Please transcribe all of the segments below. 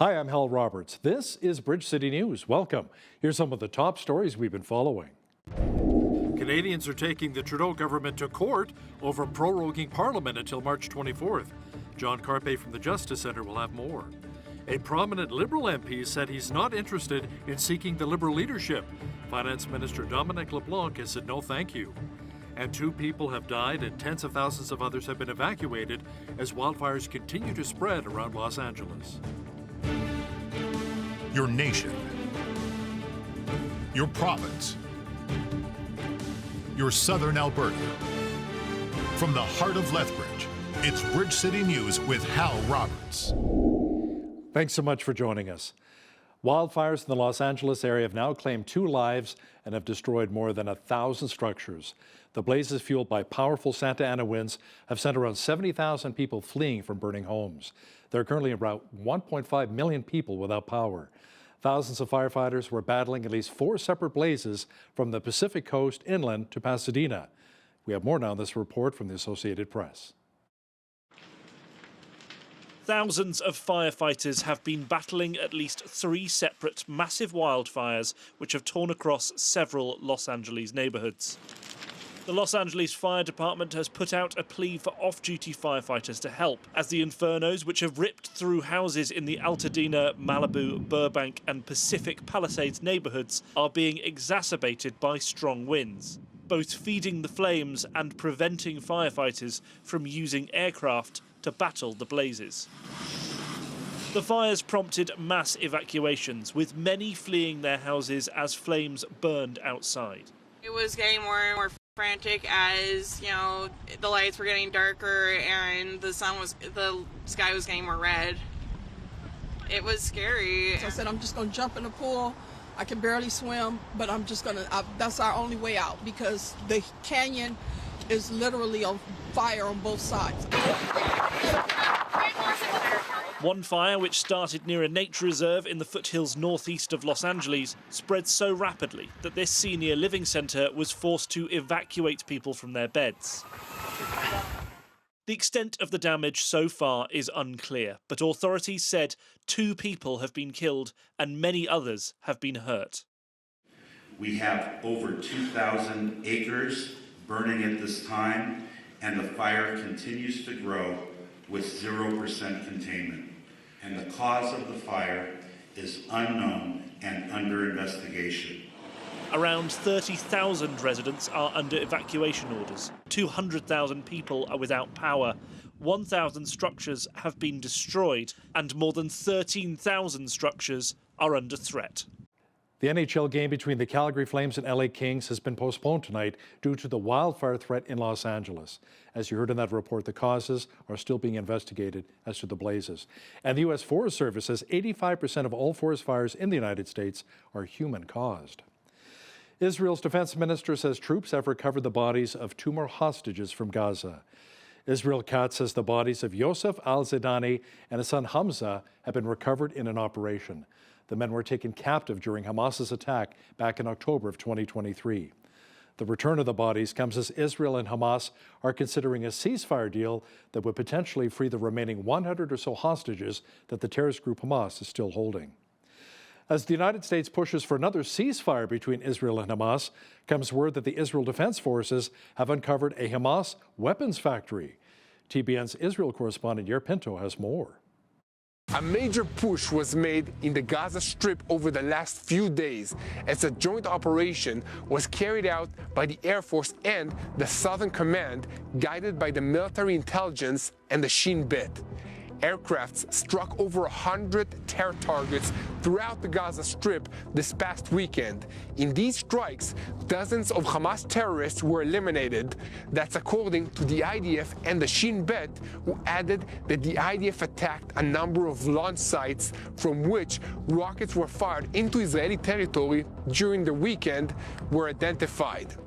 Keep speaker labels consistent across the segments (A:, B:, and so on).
A: Hi, I'm Hal Roberts. This is Bridge City News. Welcome. Here's some of the top stories we've been following. Canadians are taking the Trudeau government to court over proroguing Parliament until March 24th. John Carpay from the Justice Centre will have more. A prominent Liberal MP said he's not interested in seeking the Liberal leadership. Finance Minister Dominic LeBlanc has said no thank you. And 2 people have died and tens of thousands of others have been evacuated as wildfires continue to spread around Los Angeles.
B: Your nation, your province, your southern Alberta. From the heart of Lethbridge, it's Bridge City News with Hal Roberts.
A: Thanks so much for joining us. Wildfires in the Los Angeles area have now claimed 2 lives and have destroyed more than 1,000 structures. The blazes, fueled by powerful Santa Ana winds, have sent around 70,000 people fleeing from burning homes. There are currently about 1.5 million people without power. Thousands of firefighters were battling at least 4 separate blazes from the Pacific Coast inland to Pasadena. We have more now in this report from the Associated Press.
C: Thousands of firefighters have been battling at least 3 separate massive wildfires which have torn across several Los Angeles neighborhoods. The Los Angeles Fire Department has put out a plea for off-duty firefighters to help, as the infernos, which have ripped through houses in the Altadena, Malibu, Burbank and Pacific Palisades neighborhoods, are being exacerbated by strong winds, both feeding the flames and preventing firefighters from using aircraft to battle the blazes. The fires prompted mass evacuations, with many fleeing their houses as flames burned outside.
D: It was getting more and more frantic as, you know, the lights were getting darker and the sky was getting more red. It was scary.
E: So I said, I'm just going to jump in the pool. I can barely swim, but I'm just going to, that's our only way out, because the canyon is literally on fire on both sides.
C: One fire, which started near a nature reserve in the foothills northeast of Los Angeles, spread so rapidly that this senior living centre was forced to evacuate people from their beds. The extent of the damage so far is unclear, but authorities said 2 people have been killed and many others have been hurt.
F: We have over 2,000 acres burning at this time, and the fire continues to grow with 0% containment. And the cause of the fire is unknown and under investigation.
C: Around 30,000 residents are under evacuation orders. 200,000 people are without power. 1,000 structures have been destroyed, and more than 13,000 structures are under threat.
A: The NHL game between the Calgary Flames and LA Kings has been postponed tonight due to the wildfire threat in Los Angeles. As you heard in that report, the causes are still being investigated as to the blazes. And the U.S. Forest Service says 85% of all forest fires in the United States are human-caused. Israel's defense minister says troops have recovered the bodies of 2 more hostages from Gaza. Israel Katz says the bodies of Yosef al-Zidani and his son Hamza have been recovered in an operation. The men were taken captive during Hamas's attack back in October of 2023. The return of the bodies comes as Israel and Hamas are considering a ceasefire deal that would potentially free the remaining 100 or so hostages that the terrorist group Hamas is still holding. As the United States pushes for another ceasefire between Israel and Hamas, comes word that the Israel Defense Forces have uncovered a Hamas weapons factory. TBN's Israel correspondent Yair Pinto has more.
G: A major push was made in the Gaza Strip over the last few days as a joint operation was carried out by the Air Force and the Southern Command, guided by the military intelligence and the Shin Bet. Aircrafts struck over 100 terror targets throughout the Gaza Strip this past weekend. In these strikes, dozens of Hamas terrorists were eliminated. That's according to the IDF and the Shin Bet, who added that the IDF attacked a number of launch sites from which rockets were fired into Israeli territory during the weekend were identified.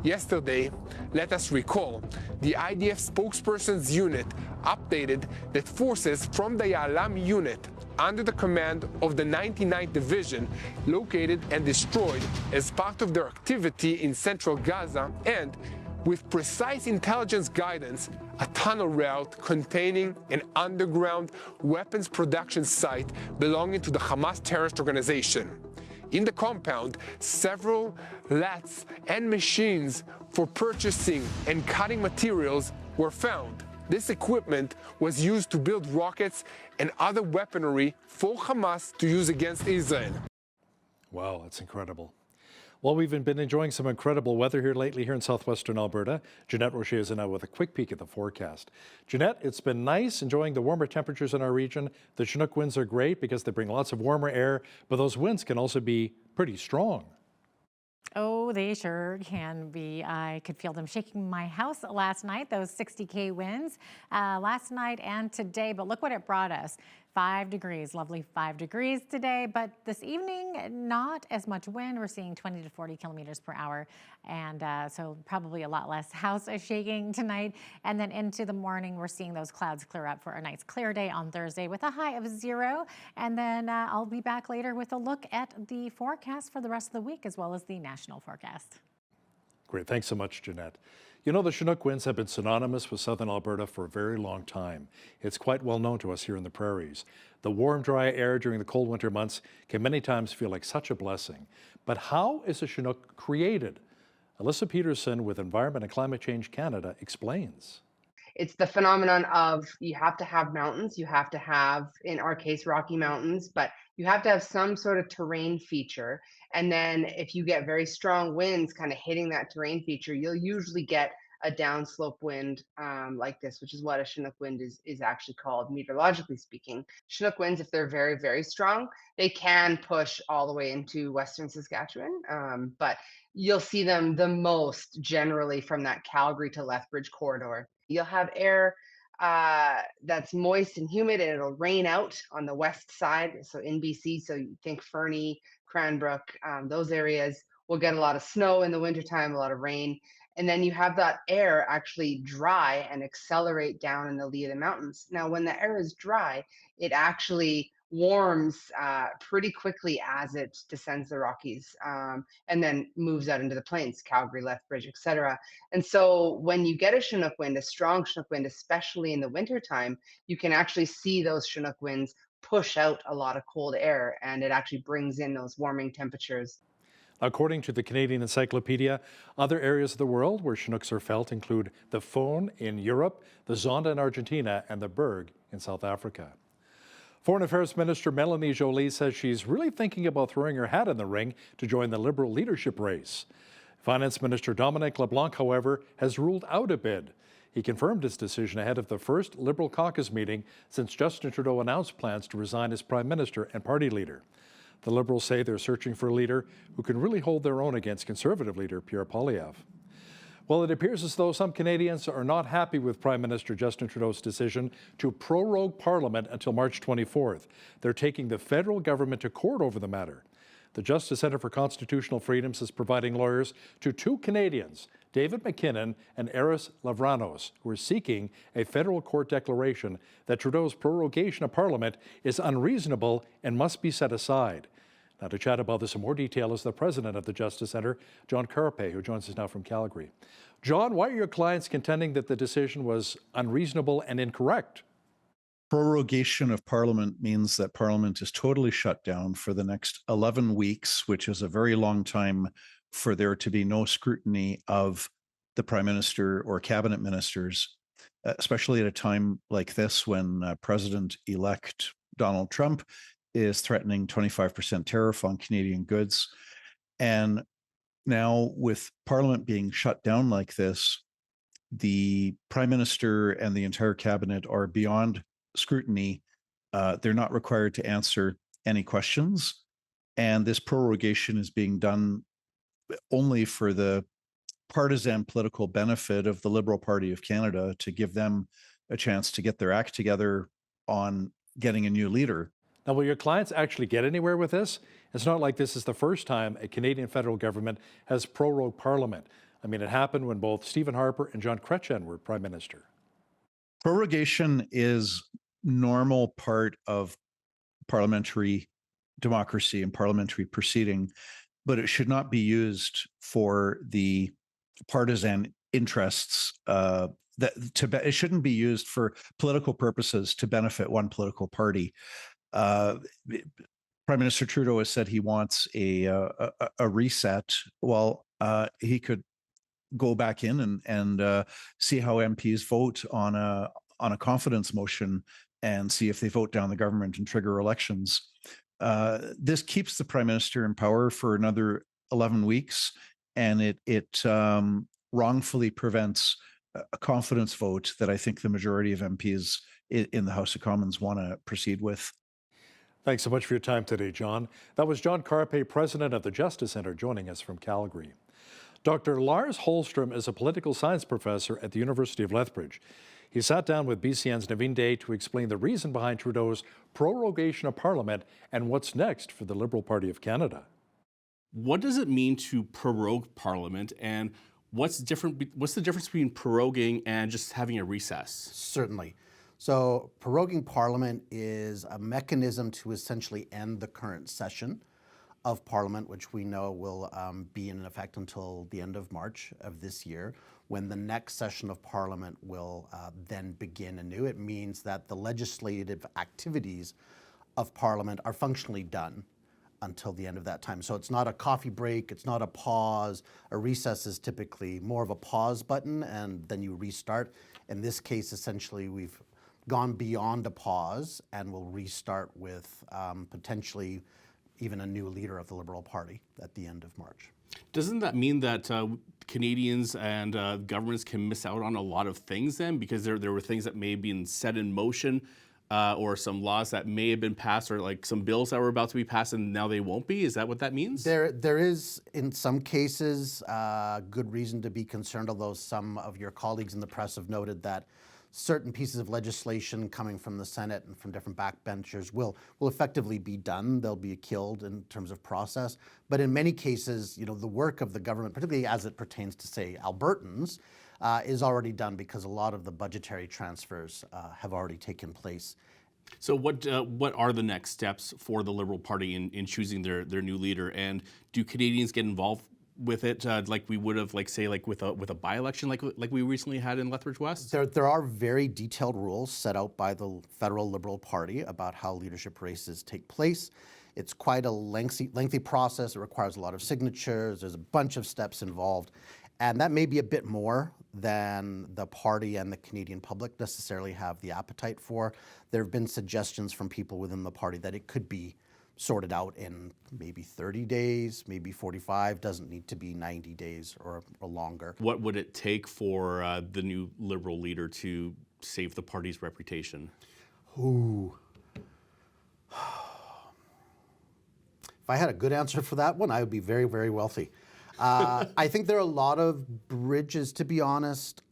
G: Yesterday, let us recall, the IDF spokesperson's unit updated that forces from the Ya'alam unit under the command of the 99th Division located and destroyed as part of their activity in central Gaza, and with precise intelligence guidance, a tunnel route containing an underground weapons production site belonging to the Hamas terrorist organization. In the compound, several laths and machines for purchasing and cutting materials were found. This equipment was used to build rockets and other weaponry for Hamas to use against Israel.
A: Wow, that's incredible. Well, we've been enjoying some incredible weather here lately here in southwestern Alberta. Jeanette Rocher is in now with a quick peek at the forecast. Jeanette, it's been nice enjoying the warmer temperatures in our region. The Chinook winds are great because they bring lots of warmer air, but those winds can also be pretty strong.
H: Oh, they sure can be. I could feel them shaking my house last night, those 60K winds last night and today. But look what it brought us. 5 degrees, lovely 5 degrees today. But this evening, not as much wind. We're seeing 20 to 40 kilometers per hour. And so probably a lot less house shaking tonight. And then into the morning, we're seeing those clouds clear up for a nice clear day on Thursday with a high of 0. And then I'll be back later with a look at the forecast for the rest of the week as well as the national forecast.
A: Great. Thanks so much, Jeanette. You know, the Chinook winds have been synonymous with southern Alberta for a very long time. It's quite well known to us here in the prairies. The warm, dry air during the cold winter months can many times feel like such a blessing. But how is a Chinook created? Alyssa Peterson with Environment and Climate Change Canada explains.
I: It's the phenomenon of you have to have mountains, you have to have, in our case, Rocky Mountains, but you have to have some sort of terrain feature. And then if you get very strong winds kind of hitting that terrain feature, you'll usually get a downslope wind like this, which is what a Chinook wind is actually called, meteorologically speaking. Chinook winds, if they're very, very strong, they can push all the way into Western Saskatchewan, but you'll see them the most generally from that Calgary to Lethbridge corridor. You'll have air that's moist and humid, and it'll rain out on the west side. So in BC, so you think Fernie, Cranbrook, those areas will get a lot of snow in the wintertime, a lot of rain. And then you have that air actually dry and accelerate down in the lee of the mountains. Now, when the air is dry, it actually warms pretty quickly as it descends the Rockies and then moves out into the plains, Calgary, Lethbridge, etc. And so when you get a Chinook wind, a strong Chinook wind, especially in the wintertime, you can actually see those Chinook winds push out a lot of cold air, and it actually brings in those warming temperatures.
A: According to the Canadian Encyclopedia, other areas of the world where Chinooks are felt include the Föhn in Europe, the Zonda in Argentina, and the Berg in South Africa. Foreign Affairs Minister Melanie Joly says she's really thinking about throwing her hat in the ring to join the Liberal leadership race. Finance Minister Dominic LeBlanc, however, has ruled out a bid. He confirmed his decision ahead of the first Liberal caucus meeting since Justin Trudeau announced plans to resign as Prime Minister and party leader. The Liberals say they're searching for a leader who can really hold their own against Conservative leader Pierre Poilievre. Well, it appears as though some Canadians are not happy with Prime Minister Justin Trudeau's decision to prorogue Parliament until March 24th. They're taking the federal government to court over the matter. The Justice Centre for Constitutional Freedoms is providing lawyers to 2 Canadians, David McKinnon and Eris Lavranos, who are seeking a federal court declaration that Trudeau's prorogation of Parliament is unreasonable and must be set aside. Now, to chat about this in more detail is the president of the Justice Centre, John Carpay, who joins us now from Calgary. John, why are your clients contending that the decision was unreasonable and incorrect?
J: Prorogation of Parliament means that Parliament is totally shut down for the next 11 weeks, which is a very long time for there to be no scrutiny of the Prime Minister or cabinet ministers, especially at a time like this when President-elect Donald Trump is threatening 25% tariff on Canadian goods. And now with Parliament being shut down like this, the Prime Minister and the entire cabinet are beyond scrutiny. They're not required to answer any questions. And this prorogation is being done only for the partisan political benefit of the Liberal Party of Canada to give them a chance to get their act together on getting a new leader.
A: Now, will your clients actually get anywhere with this? It's not like this is the first time a Canadian federal government has prorogued Parliament. I mean, it happened when both Stephen Harper and John Chrétien were Prime Minister.
J: Prorogation is normal part of parliamentary democracy and parliamentary proceeding, but it should not be used for the partisan interests. It shouldn't be used for political purposes to benefit one political party. Prime Minister Trudeau has said he wants a reset. Well, he could go back in and see how MPs vote on a confidence motion and see if they vote down the government and trigger elections. This keeps the Prime Minister in power for another 11 weeks, and it wrongfully prevents a confidence vote that I think the majority of MPs in the House of Commons want to proceed with.
A: Thanks so much for your time today, John. That was John Carpay, president of the Justice Centre, joining us from Calgary. Dr. Lars Holstrom is a political science professor at the University of Lethbridge. He sat down with BCN's Naveen Day to explain the reason behind Trudeau's prorogation of Parliament and what's next for the Liberal Party of Canada.
K: What does it mean to prorogue Parliament, and what's the difference between proroguing and just having a recess?
L: Certainly. So proroguing Parliament is a mechanism to essentially end the current session of Parliament, which we know will be in effect until the end of March of this year, when the next session of Parliament will then begin anew. It means that the legislative activities of Parliament are functionally done until the end of that time. So it's not a coffee break, it's not a pause. A recess is typically more of a pause button and then you restart. In this case, essentially, we've gone beyond a pause and will restart with potentially even a new leader of the Liberal Party at the end of March.
K: Doesn't that mean that Canadians and governments can miss out on a lot of things then? Because there were things that may have been set in motion or some laws that may have been passed, or like some bills that were about to be passed and now they won't be? Is that what that means?
L: There is, in some cases, good reason to be concerned, although some of your colleagues in the press have noted that certain pieces of legislation coming from the Senate and from different backbenchers will effectively be done. They'll be killed in terms of process. But in many cases, the work of the government, particularly as it pertains to, say, Albertans, is already done because a lot of the budgetary transfers have already taken place.
K: So what are the next steps for the Liberal Party in choosing their new leader? And do Canadians get involved with it like we would have, with a by-election like we recently had in Lethbridge West?
L: There are very detailed rules set out by the federal Liberal Party about how leadership races take place. It's quite a lengthy process. It requires a lot of signatures. There's a bunch of steps involved. And that may be a bit more than the party and the Canadian public necessarily have the appetite for. There have been suggestions from people within the party that it could be sorted out in maybe 30 days, maybe 45, doesn't need to be 90 days or longer.
K: What would it take for the new Liberal leader to save the party's reputation?
L: Ooh. If I had a good answer for that one, I would be very, very wealthy. I think there are a lot of bridges, to be honest.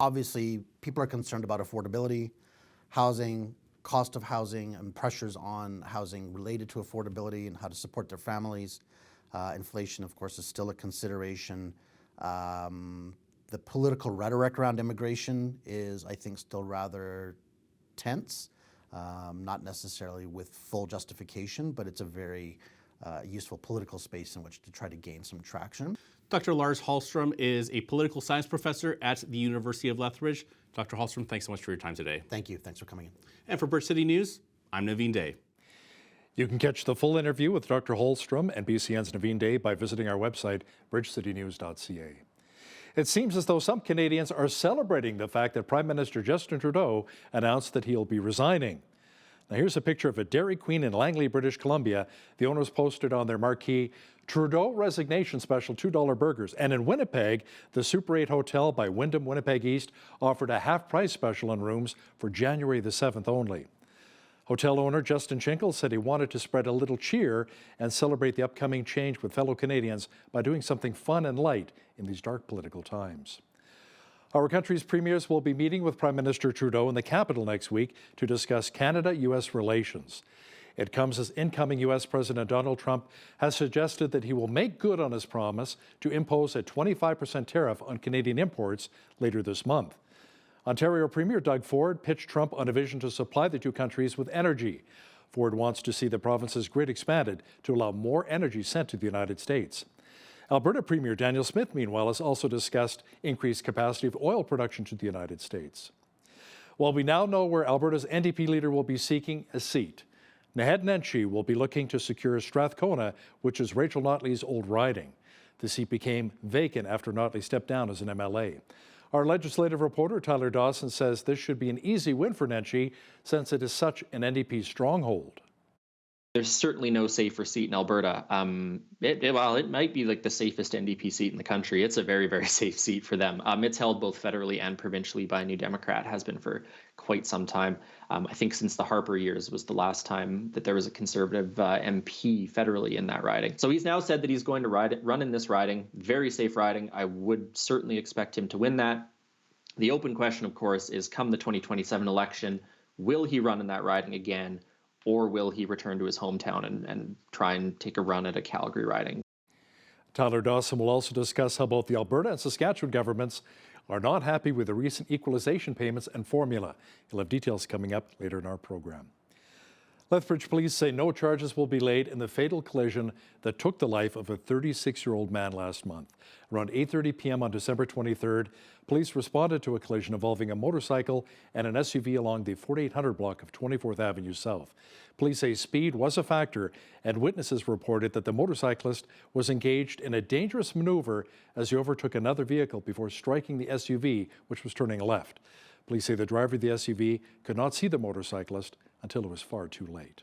L: Obviously, people are concerned about affordability, housing, cost of housing, and pressures on housing related to affordability and how to support their families. Inflation, of course, is still a consideration. The political rhetoric around immigration is, I think, still rather tense, not necessarily with full justification, but it's a very useful political space in which to try to gain some traction.
K: Dr. Lars Holstrom is a political science professor at the University of Lethbridge. Dr. Holstrom, thanks so much for your time today.
L: Thank you. Thanks for coming in.
K: And for Bridge City News, I'm Naveen Day.
A: You can catch the full interview with Dr. Holstrom and BCN's Naveen Day by visiting our website, bridgecitynews.ca. It seems as though some Canadians are celebrating the fact that Prime Minister Justin Trudeau announced that he'll be resigning. Now here's a picture of a Dairy Queen in Langley, British Columbia. The owners posted on their marquee, Trudeau resignation special $2 burgers. And in Winnipeg, the Super 8 Hotel by Wyndham Winnipeg East offered a half-price special on rooms for January the 7th only. Hotel owner Justin Chinkle said he wanted to spread a little cheer and celebrate the upcoming change with fellow Canadians by doing something fun and light in these dark political times. Our country's premiers will be meeting with Prime Minister Trudeau in the capital next week to discuss Canada-U.S. relations. It comes as incoming U.S. President Donald Trump has suggested that he will make good on his promise to impose a 25% tariff on Canadian imports later this month. Ontario Premier Doug Ford pitched Trump on a vision to supply the two countries with energy. Ford wants to see the province's grid expanded to allow more energy sent to the United States. Alberta Premier Daniel Smith, meanwhile, has also discussed increased capacity of oil production to the United States. Well, we now know where Alberta's NDP leader will be seeking a seat. Naheed Nenshi will be looking to secure Strathcona, which is Rachel Notley's old riding. The seat became vacant after Notley stepped down as an MLA. Our legislative reporter, Tyler Dawson, says this should be an easy win for Nenshi since it is such an NDP stronghold.
M: There's certainly no safer seat in Alberta. It might be like the safest NDP seat in the country. It's a very, very safe seat for them. It's held both federally and provincially by a New Democrat, has been for quite some time. I think since the Harper years was the last time that there was a Conservative MP federally in that riding. So he's now said that he's going to run in this riding. Very safe riding. I would certainly expect him to win that. The open question, of course, is come the 2027 election, will he run in that riding again? Or will he return to his hometown and try and take a run at a Calgary riding?
A: Tyler Dawson will also discuss how both the Alberta and Saskatchewan governments are not happy with the recent equalization payments and formula. He'll have details coming up later in our program. Lethbridge police say no charges will be laid in the fatal collision that took the life of a 36-year-old man last month. Around 8:30 p.m. on December 23rd, police responded to a collision involving a motorcycle and an SUV along the 4800 block of 24th Avenue South. Police say speed was a factor, and witnesses reported that the motorcyclist was engaged in a dangerous maneuver as he overtook another vehicle before striking the SUV, which was turning left. Police say the driver of the SUV could not see the motorcyclist until it was far too late.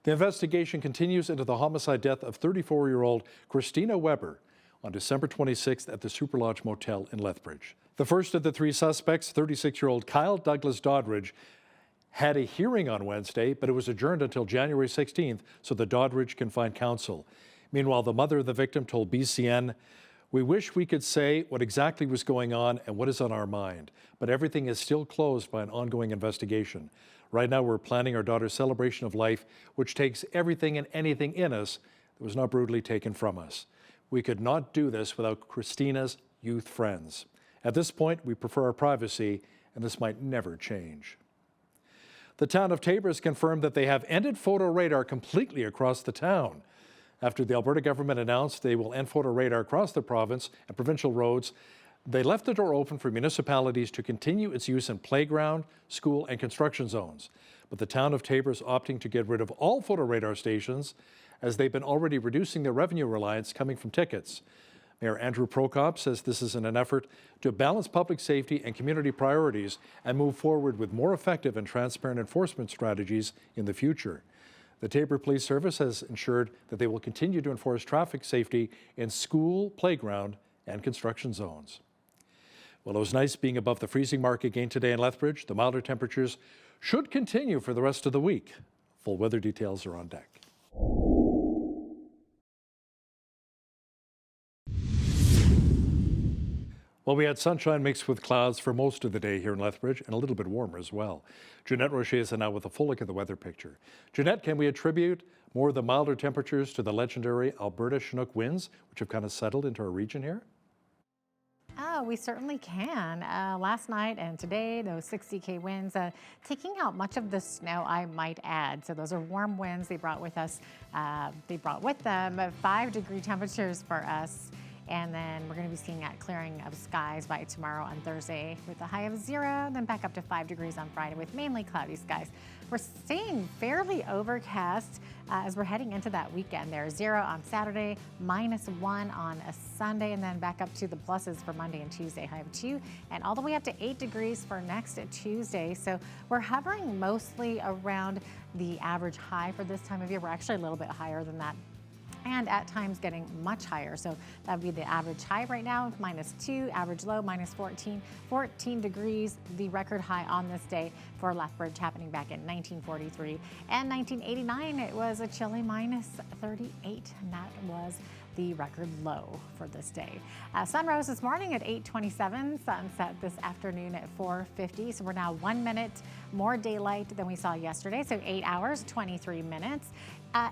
A: The investigation continues into the homicide death of 34-year-old Christina Weber on December 26th at the Super Lodge Motel in Lethbridge. The first of the three suspects, 36-year-old Kyle Douglas Doddridge, had a hearing on Wednesday, but it was adjourned until January 16th so that Doddridge can find counsel. Meanwhile, the mother of the victim told BCN, "We wish we could say what exactly was going on and what is on our mind, but everything is still closed by an ongoing investigation. Right now, we're planning our daughter's celebration of life, which takes everything and anything in us that was not brutally taken from us. We could not do this without Christina's youth friends. At this point, we prefer our privacy, and this might never change." The town of Taber has confirmed that they have ended photo radar completely across the town. After the Alberta government announced they will end photo radar across the province and provincial roads, they left the door open for municipalities to continue its use in playground, school, and construction zones. But the town of Taber is opting to get rid of all photo radar stations as they've been already reducing their revenue reliance coming from tickets. Mayor Andrew Prokop says this is in an effort to balance public safety and community priorities and move forward with more effective and transparent enforcement strategies in the future. The Taber Police Service has ensured that they will continue to enforce traffic safety in school, playground, and construction zones. Well, it was nice being above the freezing mark again today in Lethbridge. The milder temperatures should continue for the rest of the week. Full weather details are on deck. Well, we had sunshine mixed with clouds for most of the day here in Lethbridge, and a little bit warmer as well. Jeanette Rocher is now with a full look at the weather picture. Jeanette, can we attribute more of the milder temperatures to the legendary Alberta Chinook winds, which have kind of settled into our region here?
H: Oh, we certainly can. Last night and today, those 60K winds taking out much of the snow, I might add. So those are warm winds they brought with them 5-degree temperatures for us. And then we're going to be seeing that clearing of skies by tomorrow on Thursday with a high of 0, then back up to 5 degrees on Friday with mainly cloudy skies. We're staying fairly overcast as we're heading into that weekend. There's 0 on Saturday, -1 on a Sunday, and then back up to the pluses for Monday and Tuesday, high of 2, and all the way up to 8 degrees for next Tuesday. So we're hovering mostly around the average high for this time of year. We're actually a little bit higher than that, and at times getting much higher. So that would be the average high right now, -2, average low, -14, 14 degrees, the record high on this day for Lethbridge, happening back in 1943. And 1989, it was a chilly -38, and that was the record low for this day. Sun rose this morning at 8:27, sunset this afternoon at 4:50. So we're now 1 minute more daylight than we saw yesterday. So 8 hours, 23 minutes.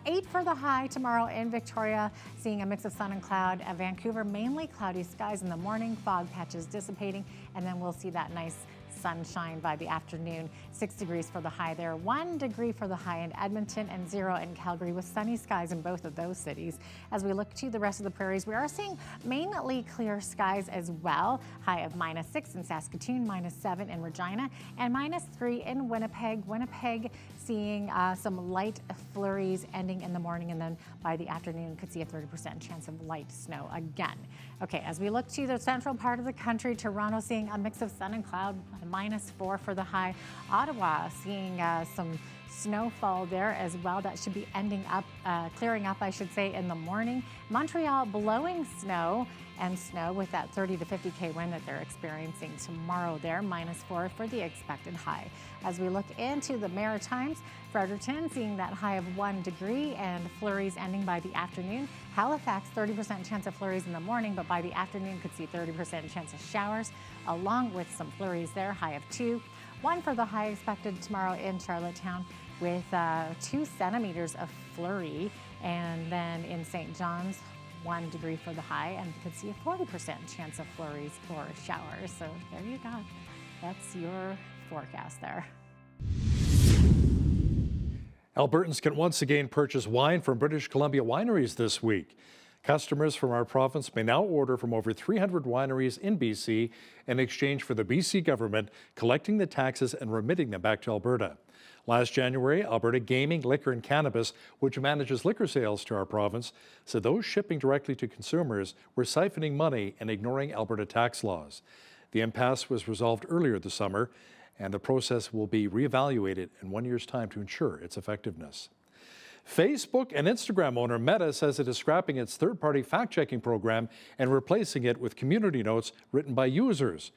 H: 8 for the high tomorrow in Victoria, seeing a mix of sun and cloud. Vancouver, mainly cloudy skies in the morning, fog patches dissipating, and then we'll see that nice sunshine by the afternoon. 6 degrees for the high there, 1 degree for the high in Edmonton, and 0 in Calgary, with sunny skies in both of those cities. As we look to the rest of the prairies, we are seeing mainly clear skies as well. High of -6 in Saskatoon, -7 in Regina, and -3 in Winnipeg. Winnipeg seeing some light flurries ending in the morning, and then by the afternoon could see a 30% chance of light snow again. Okay, as we look to the central part of the country, Toronto seeing a mix of sun and cloud, -4 for the high. Ottawa seeing some snowfall there as well. That should be ending up, clearing up, I should say, in the morning. Montreal blowing snow with that 30 to 50K wind that they're experiencing tomorrow there, -4 for the expected high. As we look into the Maritimes, Fredericton seeing that high of 1 degree and flurries ending by the afternoon. Halifax, 30% chance of flurries in the morning, but by the afternoon could see 30% chance of showers, along with some flurries there, high of 2. 1 for the high expected tomorrow in Charlottetown, with 2 centimeters of flurry. And then in St. John's, 1 degree for the high, and you could see a 40% chance of flurries or showers. So there you go. That's your forecast there.
A: Albertans can once again purchase wine from British Columbia wineries this week. Customers from our province may now order from over 300 wineries in BC in exchange for the BC government collecting the taxes and remitting them back to Alberta. Last January, Alberta Gaming, Liquor and Cannabis, which manages liquor sales to our province, said those shipping directly to consumers were siphoning money and ignoring Alberta tax laws. The impasse was resolved earlier this summer, and the process will be reevaluated in 1 year's time to ensure its effectiveness. Facebook and Instagram owner Meta says it is scrapping its third-party fact-checking program and replacing it with community notes written by users.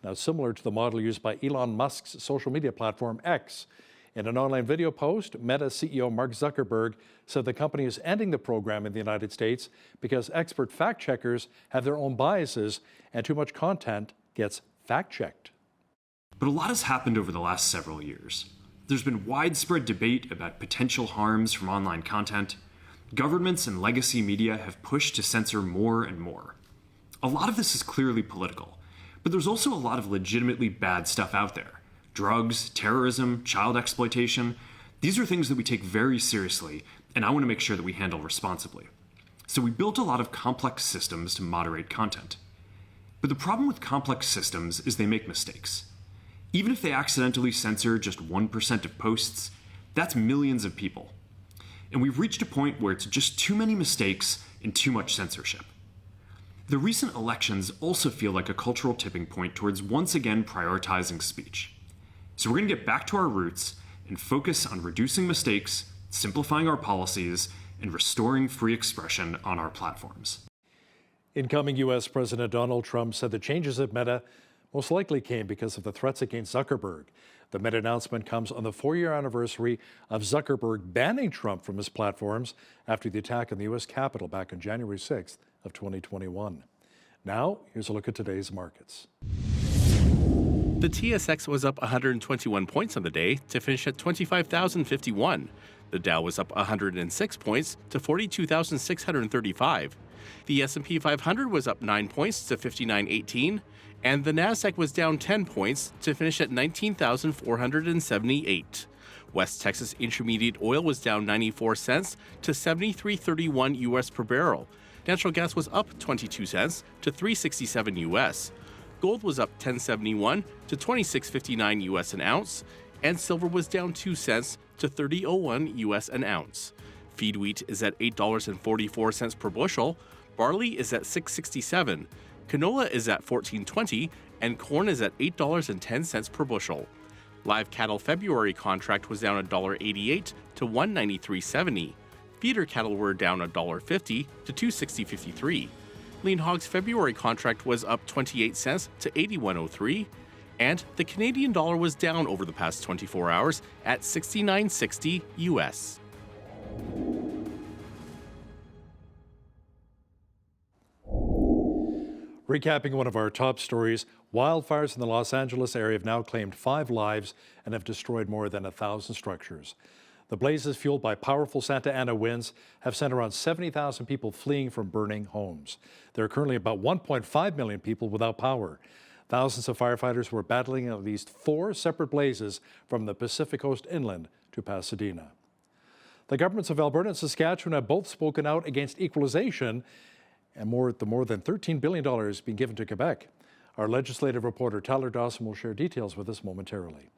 A: Now, similar to the model used by Elon Musk's social media platform X. In an online video post, Meta CEO Mark Zuckerberg said the company is ending the program in the United States because expert fact-checkers have their own biases and too much content gets fact-checked.
N: But a lot has happened over the last several years. There's been widespread debate about potential harms from online content. Governments and legacy media have pushed to censor more and more. A lot of this is clearly political, but there's also a lot of legitimately bad stuff out there. Drugs, terrorism, child exploitation. These are things that we take very seriously, and I want to make sure that we handle responsibly. So we built a lot of complex systems to moderate content. But the problem with complex systems is they make mistakes. Even if they accidentally censor just 1% of posts, that's millions of people. And we've reached a point where it's just too many mistakes and too much censorship. The recent elections also feel like a cultural tipping point towards once again prioritizing speech. So we're going to get back to our roots and focus on reducing mistakes, simplifying our policies, and restoring free expression on our platforms.
A: Incoming U.S. President Donald Trump said the changes at Meta most likely came because of the threats against Zuckerberg. The Meta announcement comes on the 4-year anniversary of Zuckerberg banning Trump from his platforms after the attack on the U.S. Capitol back on January 6th of 2021. Now, here's a look at today's markets.
K: The TSX was up 121 points on the day to finish at 25,051. The Dow was up 106 points to 42,635. The S&P 500 was up 9 points to 5918, and the Nasdaq was down 10 points to finish at 19,478. West Texas Intermediate Oil was down 94 cents to 73.31 US per barrel. Natural gas was up 22 cents to 3.67 US. Gold was up 10.71 to 26.59 US an ounce, and silver was down 2 cents to 30.01 US an ounce. Feed wheat is at $8.44 per bushel, barley is at $6.67, canola is at $14.20, and corn is at $8.10 per bushel. Live cattle February contract was down $1.88 to $193.70. Feeder cattle were down $1.50 to $260.53. Lean hogs February contract was up 28 cents to 81.03, and the Canadian dollar was down over the past 24 hours at 69.60 US.
A: Recapping one of our top stories, wildfires in the Los Angeles area have now claimed 5 lives and have destroyed more than 1,000 structures. The blazes, fueled by powerful Santa Ana winds, have sent around 70,000 people fleeing from burning homes. There are currently about 1.5 million people without power. Thousands of firefighters were battling at least 4 separate blazes from the Pacific Coast inland to Pasadena. The governments of Alberta and Saskatchewan have both spoken out against equalization and more than $13 billion being given to Quebec. Our legislative reporter Tyler Dawson will share details with us momentarily.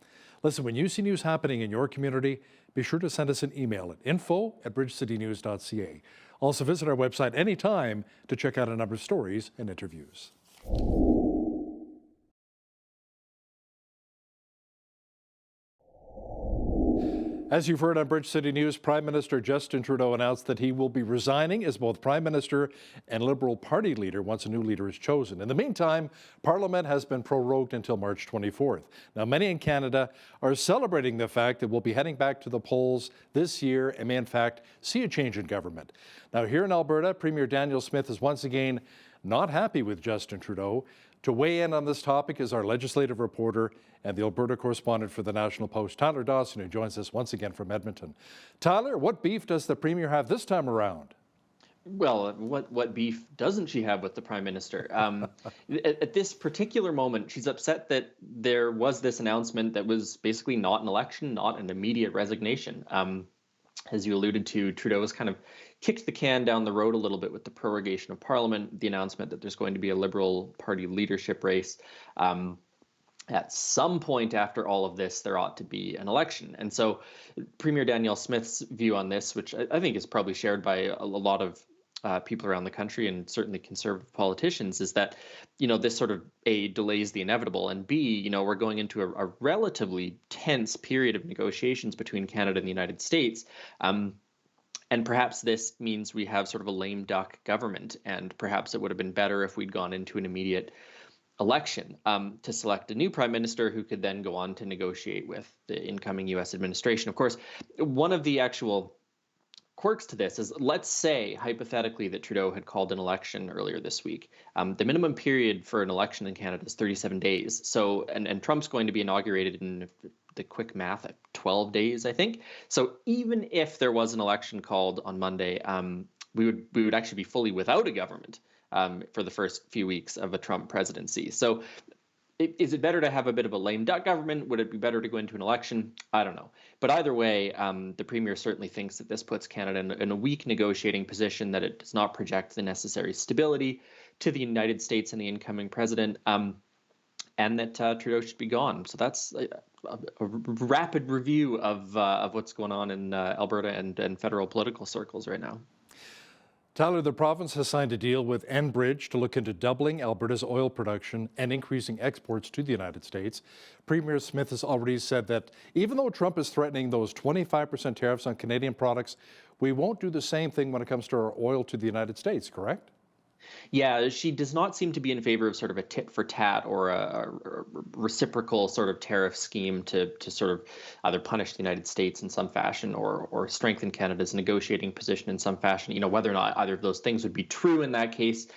A: Listen, when you see news happening in your community, be sure to send us an email at info@bridgecitynews.ca. Also visit our website anytime to check out a number of stories and interviews. As you've heard on Bridge City News, Prime Minister Justin Trudeau announced that he will be resigning as both Prime Minister and Liberal Party leader once a new leader is chosen. In the meantime, Parliament has been prorogued until March 24th. Now, many in Canada are celebrating the fact that we'll be heading back to the polls this year and may in fact see a change in government. Now, here in Alberta, Premier Danielle Smith is once again not happy with Justin Trudeau. To weigh in on this topic is our legislative reporter and the Alberta correspondent for the National Post, Tyler Dawson, who joins us once again from Edmonton. Tyler, what beef does the Premier have this time around?
M: Well, what beef doesn't she have with the Prime Minister? At this particular moment, she's upset that there was this announcement that was basically not an election, not an immediate resignation. As you alluded to, Trudeau has kind of kicked the can down the road a little bit with the prorogation of Parliament, the announcement that there's going to be a Liberal Party leadership race. At some point after all of this, there ought to be an election. And so Premier Danielle Smith's view on this, which I think is probably shared by a lot of people around the country and certainly conservative politicians, is that, this sort of A, delays the inevitable, and B, we're going into a relatively tense period of negotiations between Canada and the United States. And perhaps this means we have sort of a lame duck government, and perhaps it would have been better if we'd gone into an immediate election to select a new prime minister who could then go on to negotiate with the incoming U.S. administration. Of course, one of the actual quirks to this is, let's say hypothetically that Trudeau had called an election earlier this week. The minimum period for an election in Canada is 37 days. So, and Trump's going to be inaugurated in the quick math at 12 days, I think. So even if there was an election called on Monday, we would actually be fully without a government for the first few weeks of a Trump presidency. So is it better to have a bit of a lame duck government? Would it be better to go into an election? I don't know. But either way, the Premier certainly thinks that this puts Canada in a weak negotiating position, that it does not project the necessary stability to the United States and the incoming president, and that Trudeau should be gone. So that's a rapid review of what's going on in Alberta and federal political circles right now.
A: Tyler, the province has signed a deal with Enbridge to look into doubling Alberta's oil production and increasing exports to the United States. Premier Smith has already said that even though Trump is threatening those 25% tariffs on Canadian products, we won't do the same thing when it comes to our oil to the United States, correct?
M: Yeah, she does not seem to be in favor of sort of a tit for tat or a reciprocal sort of tariff scheme to sort of either punish the United States in some fashion or strengthen Canada's negotiating position in some fashion. Whether or not either of those things would be true in that case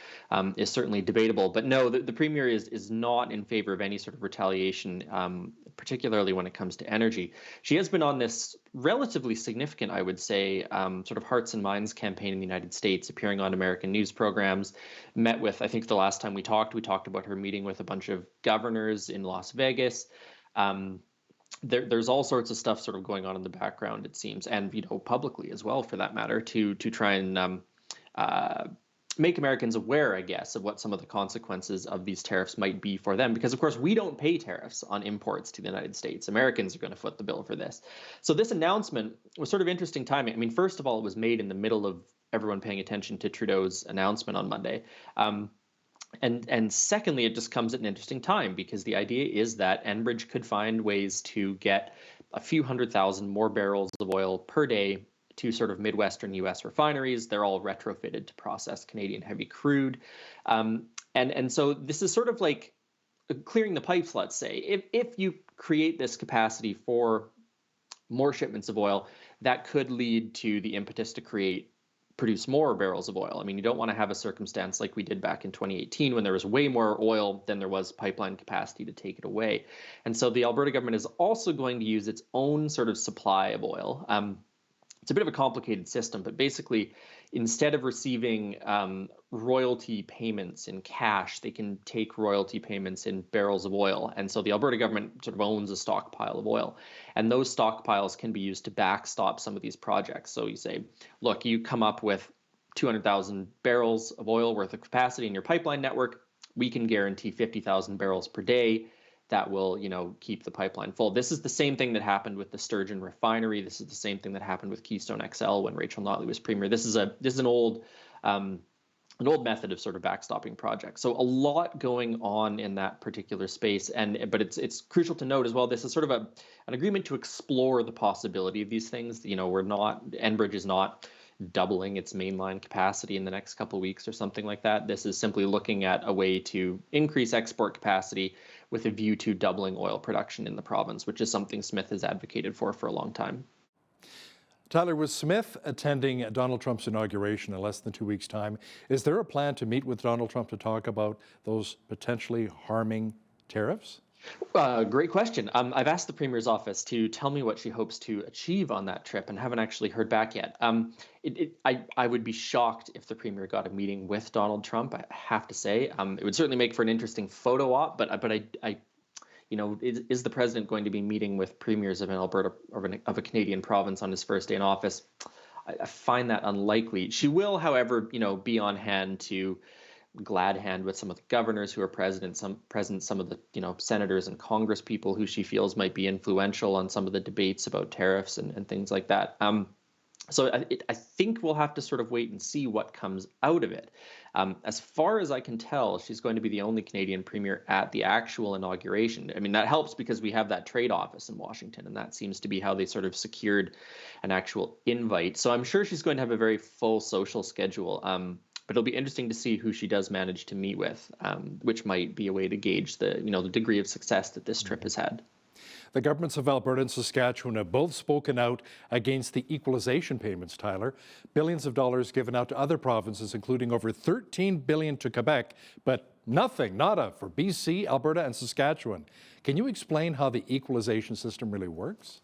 M: is certainly debatable. But no, the Premier is not in favor of any sort of retaliation, particularly when it comes to energy. She has been on this relatively significant, I would say, sort of hearts and minds campaign in the United States, appearing on American news programs, met with, I think the last time we talked about her meeting with a bunch of governors in Las Vegas. There's all sorts of stuff sort of going on in the background, it seems, and publicly as well, for that matter, to try and make Americans aware, I guess, of what some of the consequences of these tariffs might be for them. Because, of course, we don't pay tariffs on imports to the United States. Americans are going to foot the bill for this. So this announcement was sort of interesting timing. I mean, first of all, it was made in the middle of everyone paying attention to Trudeau's announcement on Monday. And secondly, it just comes at an interesting time, because the idea is that Enbridge could find ways to get a few 100,000 more barrels of oil per day to sort of Midwestern U.S. refineries. They're all retrofitted to process Canadian heavy crude. And so this is sort of like clearing the pipes, let's say. If you create this capacity for more shipments of oil, that could lead to the impetus to produce more barrels of oil. I mean, you don't want to have a circumstance like we did back in 2018 when there was way more oil than there was pipeline capacity to take it away. And so the Alberta government is also going to use its own sort of supply of oil it's a bit of a complicated system, but basically, instead of receiving royalty payments in cash, they can take royalty payments in barrels of oil. And so the Alberta government sort of owns a stockpile of oil. And those stockpiles can be used to backstop some of these projects. So you say, look, you come up with 200,000 barrels of oil worth of capacity in your pipeline network. We can guarantee 50,000 barrels per day. That will, keep the pipeline full. This is the same thing that happened with the Sturgeon refinery. This is the same thing that happened with Keystone XL when Rachel Notley was premier. This is an old method of sort of backstopping projects. So a lot going on in that particular space, but it's crucial to note as well. This is sort of an agreement to explore the possibility of these things. Enbridge is not doubling its mainline capacity in the next couple of weeks or something like that. This is simply looking at a way to increase export capacity with a view to doubling oil production in the province, which is something Smith has advocated for a long time.
A: Tyler, with Smith attending Donald Trump's inauguration in less than 2 weeks' time, is there a plan to meet with Donald Trump to talk about those potentially harming tariffs?
M: Great question. I've asked the Premier's office to tell me what she hopes to achieve on that trip and haven't actually heard back yet. I would be shocked if the Premier got a meeting with Donald Trump, I have to say. It would certainly make for an interesting photo op, but is the President going to be meeting with premiers of an Alberta, of a Canadian province on his first day in office? I find that unlikely. She will, however, be on hand to glad hand with some of the governors who are present, some of the senators and Congress people who she feels might be influential on some of the debates about tariffs and things like that. So I think we'll have to sort of wait and see what comes out of it. As far as I can tell, she's going to be the only Canadian premier at the actual inauguration. I mean, that helps because we have that trade office in Washington, and that seems to be how they sort of secured an actual invite. So I'm sure she's going to have a very full social schedule. But it'll be interesting to see who she does manage to meet with, which might be a way to gauge the degree of success that this trip has had.
A: The governments of Alberta and Saskatchewan have both spoken out against the equalization payments, Tyler. Billions of dollars given out to other provinces, including over $13 billion to Quebec, but nada for BC, Alberta, and Saskatchewan. Can you explain how the equalization system really works?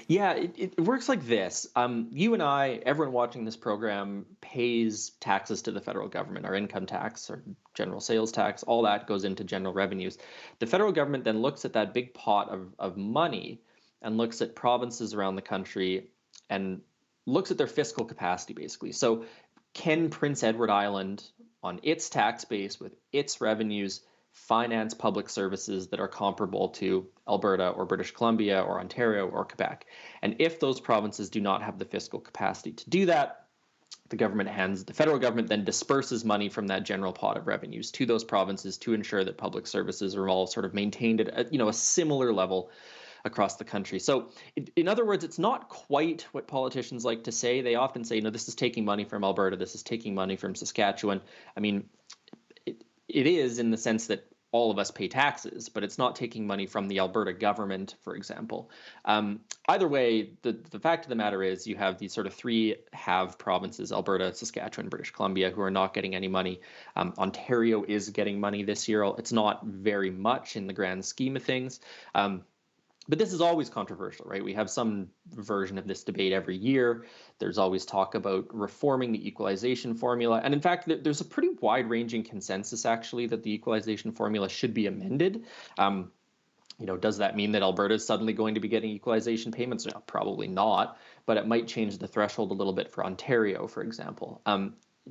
M: Yeah, it works like this. You and I, everyone watching this program, pays taxes to the federal government. Our income tax, our general sales tax, all that goes into general revenues. The federal government then looks at that big pot of money and looks at provinces around the country and looks at their fiscal capacity, basically. So can Prince Edward Island, on its tax base with its revenues, finance public services that are comparable to Alberta or British Columbia or Ontario or Quebec? And if those provinces do not have the fiscal capacity to do that, the federal government then disperses money from that general pot of revenues to those provinces to ensure that public services are all sort of maintained at a similar level across the country. So in other words, it's not quite what politicians like to say. They often say, this is taking money from Alberta, this is taking money from Saskatchewan. I mean, it is in the sense that all of us pay taxes, but it's not taking money from the Alberta government, for example. Either way, the fact of the matter is you have these sort of three have provinces, Alberta, Saskatchewan, British Columbia, who are not getting any money. Ontario is getting money this year. It's not very much in the grand scheme of things. But this is always controversial, right? We have some version of this debate every year. There's always talk about reforming the equalization formula. And in fact, there's a pretty wide-ranging consensus, actually, that the equalization formula should be amended. Does that mean that Alberta is suddenly going to be getting equalization payments? No, probably not, but it might change the threshold a little bit for Ontario, for example.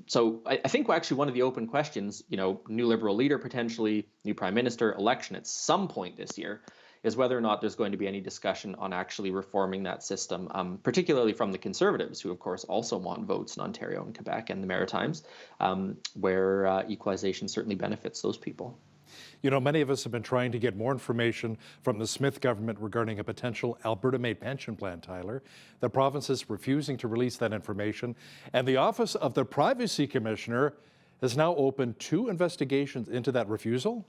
M: So I think actually one of the open questions, new Liberal leader potentially, new Prime Minister, election at some point this year, is whether or not there's going to be any discussion on actually reforming that system, particularly from the Conservatives, who, of course, also want votes in Ontario and Quebec and the Maritimes, where equalization certainly benefits those people.
A: Many of us have been trying to get more information from the Smith government regarding a potential Alberta-made pension plan, Tyler. The province is refusing to release that information, and the Office of the Privacy Commissioner has now opened 2 investigations into that refusal.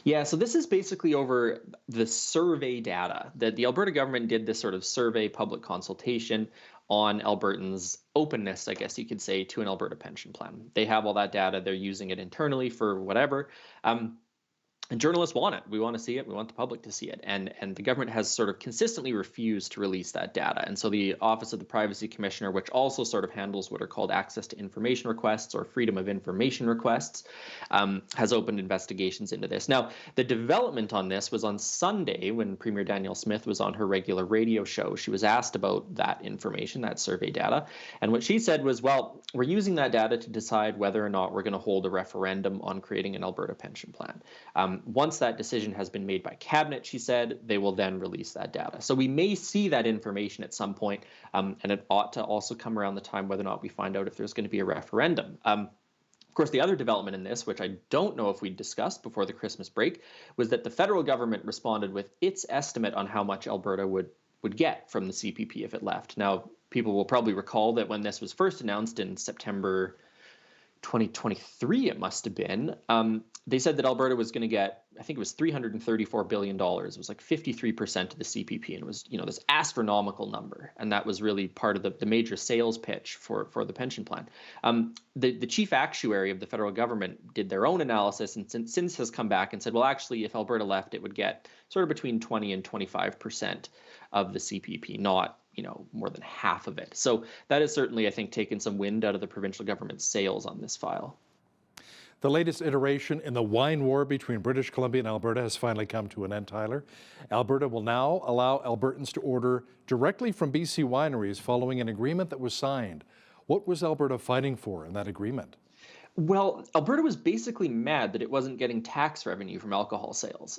M: Yeah, so this is basically over the survey data that the Alberta government did, this sort of survey public consultation on Albertans' openness, I guess you could say, to an Alberta pension plan. They have all that data. They're using it internally for whatever. And journalists want it. We want to see it. We want the public to see it. And the government has sort of consistently refused to release that data. And so the Office of the Privacy Commissioner, which also sort of handles what are called access to information requests or freedom of information requests, has opened investigations into this. Now, the development on this was on Sunday when Premier Danielle Smith was on her regular radio show. She was asked about that information, that survey data. And what she said was, well, we're using that data to decide whether or not we're going to hold a referendum on creating an Alberta pension plan. Once that decision has been made by Cabinet, she said, they will then release that data. So we may see that information at some point, and it ought to also come around the time whether or not we find out if there's going to be a referendum. Of course, the other development in this, which I don't know if we discussed before the Christmas break, was that the federal government responded with its estimate on how much Alberta would get from the CPP if it left. Now, people will probably recall that when this was first announced in September 2023, it must have been, they said that Alberta was going to get, I think it was $334 billion. It was like 53% of the CPP, and it was, this astronomical number. And that was really part of the major sales pitch for the pension plan. The chief actuary of the federal government did their own analysis and since has come back and said, well, actually, if Alberta left, it would get sort of between 20 and 25% of the CPP, not more than half of it. So that has certainly, I think, taken some wind out of the provincial government's sails on this file.
A: The latest iteration in the wine war between British Columbia and Alberta has finally come to an end, Tyler. Alberta will now allow Albertans to order directly from BC wineries following an agreement that was signed. What was Alberta fighting for in that agreement?
M: Well, Alberta was basically mad that it wasn't getting tax revenue from alcohol sales.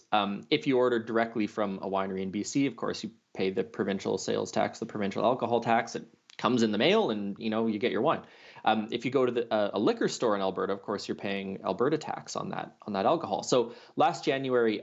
M: If you ordered directly from a winery in BC, of course, you pay the provincial sales tax, the provincial alcohol tax. It comes in the mail and, you get your wine. If you go to a liquor store in Alberta, of course, you're paying Alberta tax on that alcohol. So last January,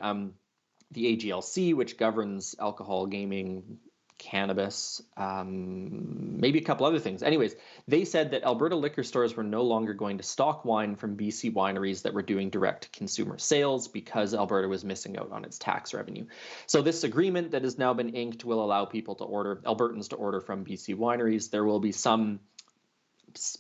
M: the AGLC, which governs alcohol, gaming, cannabis, maybe a couple other things. Anyways, they said that Alberta liquor stores were no longer going to stock wine from BC wineries that were doing direct consumer sales because Alberta was missing out on its tax revenue. So this agreement that has now been inked will allow Albertans to order from BC wineries. There will be some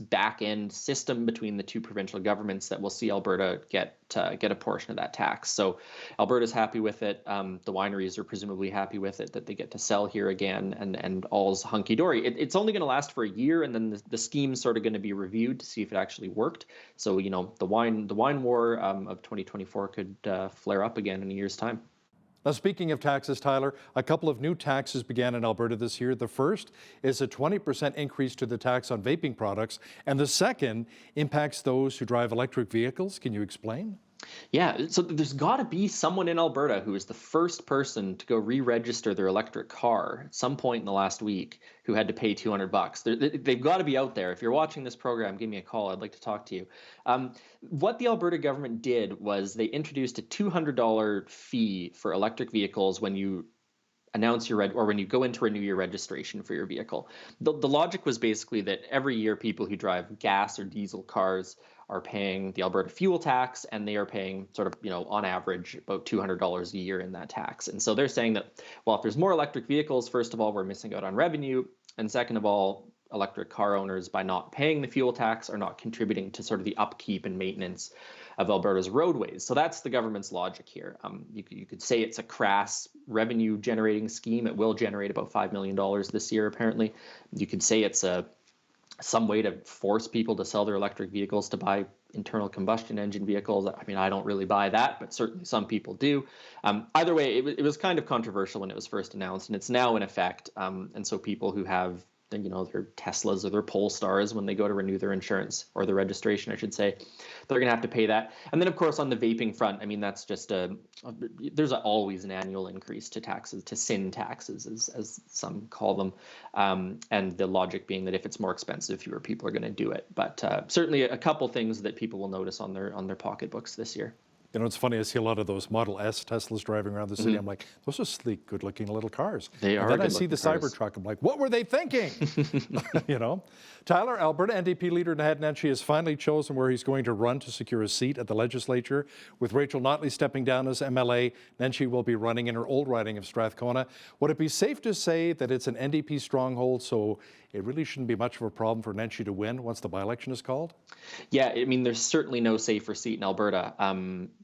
M: back-end system between the two provincial governments that will see Alberta get a portion of that tax. So Alberta's happy with it. The wineries are presumably happy with it, that they get to sell here again, and all's hunky-dory. It's only going to last for a year, and then the scheme's sort of going to be reviewed to see if it actually worked. So, the wine war of 2024 could flare up again in a year's time.
A: Now, speaking of taxes, Tyler, a couple of new taxes began in Alberta this year. The first is a 20% increase to the tax on vaping products, and the second impacts those who drive electric vehicles. Can you explain?
M: Yeah, so there's got to be someone in Alberta who is the first person to go re-register their electric car at some point in the last week who had to pay $200. They've got to be out there. If you're watching this program, give me a call. I'd like to talk to you. What the Alberta government did was they introduced a $200 fee for electric vehicles when you announce your or when you go in to renew your registration for your vehicle. The logic was basically that every year people who drive gas or diesel cars are paying the Alberta fuel tax, and they are paying sort of, on average about $200 a year in that tax. And so they're saying that, well, if there's more electric vehicles, first of all, we're missing out on revenue. And second of all, electric car owners, by not paying the fuel tax, are not contributing to sort of the upkeep and maintenance of Alberta's roadways. So that's the government's logic here. You could say it's a crass revenue generating scheme. It will generate about $5 million this year, apparently. You could say it's some way to force people to sell their electric vehicles to buy internal combustion engine vehicles. I mean, I don't really buy that, but certainly some people do. Either way, it was kind of controversial when it was first announced, and it's now in effect. And so people who have their Teslas or their Polestars, when they go to renew their insurance, or their registration, I should say, they're going to have to pay that. And then, of course, on the vaping front, I mean, that's just there's always an annual increase to taxes, to sin taxes, as some call them. And the logic being that if it's more expensive, fewer people are going to do it. But certainly a couple things that people will notice on their pocketbooks this year.
A: It's funny, I see a lot of those Model S Teslas driving around the city. I'm like, those are sleek, good-looking little cars.
M: They are.
A: And then I see the Cybertruck. I'm like, what were they thinking? Tyler, Alberta NDP leader Naheed Nenshi has finally chosen where he's going to run to secure a seat at the legislature. With Rachel Notley stepping down as MLA, Nenshi will be running in her old riding of Strathcona. Would it be safe to say that it's an NDP stronghold, so it really shouldn't be much of a problem for Nenshi to win once the by-election is called?
M: Yeah, I mean, there's certainly no safer seat in Alberta.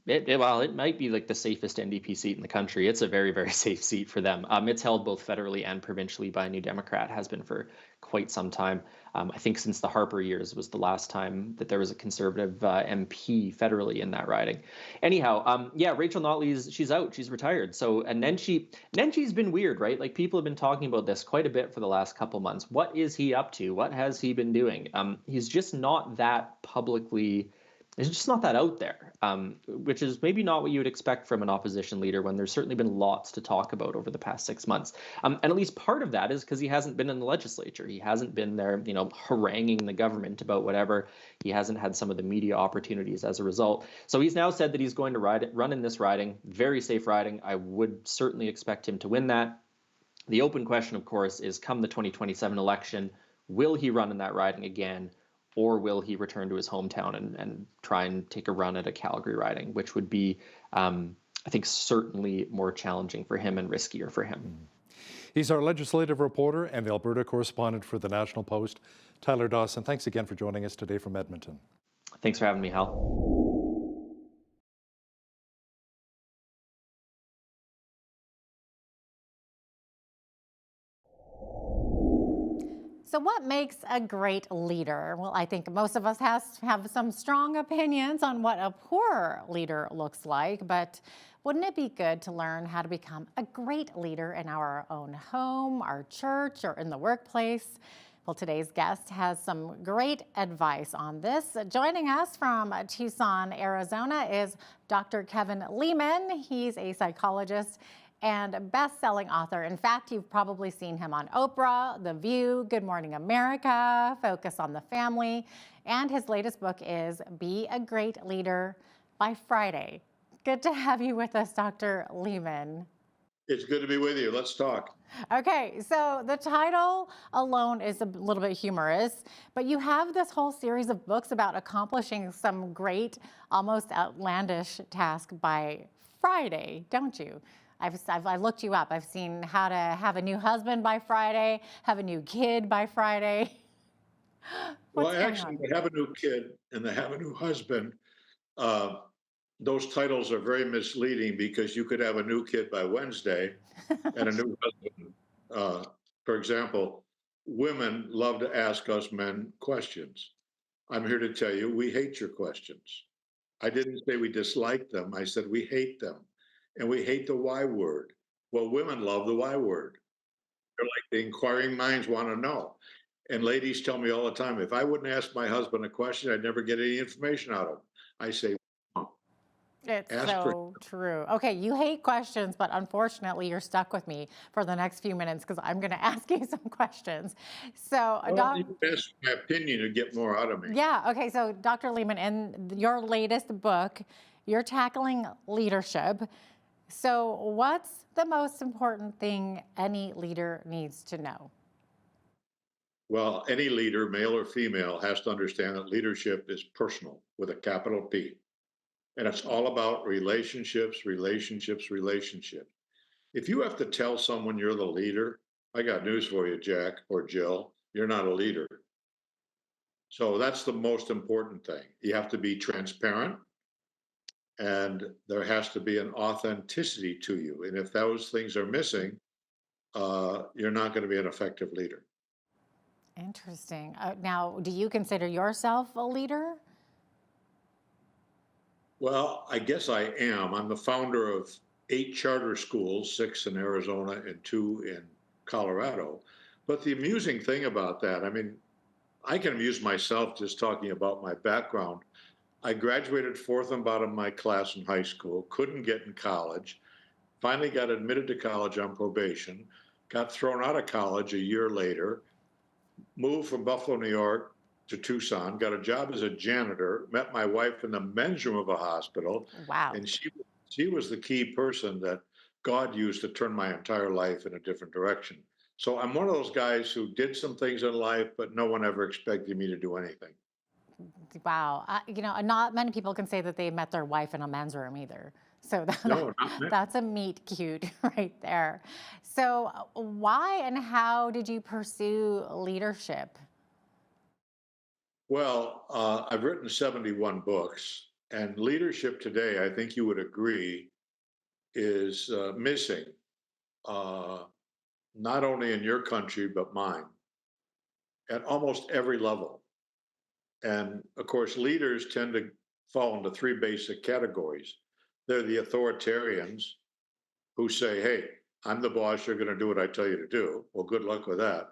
M: Well, it might be like the safest NDP seat in the country. It's a very, very safe seat for them. It's held both federally and provincially by a New Democrat, has been for quite some time. I think since the Harper years was the last time that there was a Conservative MP federally in that riding. Anyhow, yeah, Rachel Notley's, she's out, she's retired. So, and Nenchi's been weird, right? Like people have been talking about this quite a bit for the last couple months. What is he up to? What has he been doing? He's just not that publicly. It's just not that out there, which is maybe not what you would expect from an opposition leader when there's certainly been lots to talk about over the past 6 months. And at least part of that is because he hasn't been in the legislature. He hasn't been there, haranguing the government about whatever. He hasn't had some of the media opportunities as a result. So he's now said that he's going to run in this riding, very safe riding. I would certainly expect him to win that. The open question, of course, is come the 2027 election, will he run in that riding again? Or will he return to his hometown and try and take a run at a Calgary riding, which would be, I think, certainly more challenging for him and riskier for him.
A: He's our legislative reporter and the Alberta correspondent for the National Post, Tyler Dawson. Thanks again for joining us today from Edmonton.
M: Thanks for having me, Hal.
H: So what makes a great leader? Well, I think most of us have some strong opinions on what a poor leader looks like, but wouldn't it be good to learn how to become a great leader in our own home, our church, or in the workplace? Well, today's guest has some great advice on this. Joining us from Tucson, Arizona is Dr. Kevin Lehman. He's a psychologist and best-selling author. In fact, you've probably seen him on Oprah, The View, Good Morning America, Focus on the Family, and his latest book is Be a Great Leader by Friday. Good to have you with us, Dr. Lehman.
O: It's good to be with you. Let's talk.
H: Okay, so the title alone is a little bit humorous, but you have this whole series of books about accomplishing some great, almost outlandish task by Friday, don't you? I looked you up. I've seen how to have a new husband by Friday, have a new kid by Friday.
O: Well, actually, to have a new kid and to have a new husband, those titles are very misleading because you could have a new kid by Wednesday and a new husband. For example, women love to ask us men questions. I'm here to tell you, we hate your questions. I didn't say we dislike them. I said we hate them. And we hate the why word. Well, women love the why word. They're like the inquiring minds want to know. And ladies tell me all the time, if I wouldn't ask my husband a question, I'd never get any information out of him. I say,
H: it's so true. Okay, you hate questions, but unfortunately, you're stuck with me for the next few minutes because I'm going to ask you some questions. So,
O: you ask my opinion to get more out of me.
H: Yeah. Okay. So, Dr. Lehman, in your latest book, you're tackling leadership. So, what's the most important thing any leader needs to know?
O: Well, any leader, male or female, has to understand that leadership is personal with a capital P. And it's all about relationships, relationships, relationships. If you have to tell someone you're the leader, I got news for you, Jack or Jill, you're not a leader. So that's the most important thing. You have to be transparent and there has to be an authenticity to you. And if those things are missing, you're not going to be an effective leader.
H: Interesting. Now, do you consider yourself a leader?
O: Well, I guess I am. I'm the founder of 8 charter schools, 6 in Arizona and 2 in Colorado. But the amusing thing about that, I mean, I can amuse myself just talking about my background. I graduated 4th and bottom of my class in high school, couldn't get in college, finally got admitted to college on probation, got thrown out of college a year later, moved from Buffalo, New York to Tucson, got a job as a janitor, met my wife in the men's room of a hospital.
H: Wow.
O: And she was the key person that God used to turn my entire life in a different direction. So I'm one of those guys who did some things in life, but no one ever expected me to do anything.
H: Wow. Not many people can say that they met their wife in a men's room either. So that's a meet cute right there. So why and how did you pursue leadership?
O: Well, I've written 71 books. And leadership today, I think you would agree, is missing, not only in your country, but mine, at almost every level. And of course, leaders tend to fall into three basic categories. They're the authoritarians who say, hey, I'm the boss, you're going to do what I tell you to do. Well, good luck with that.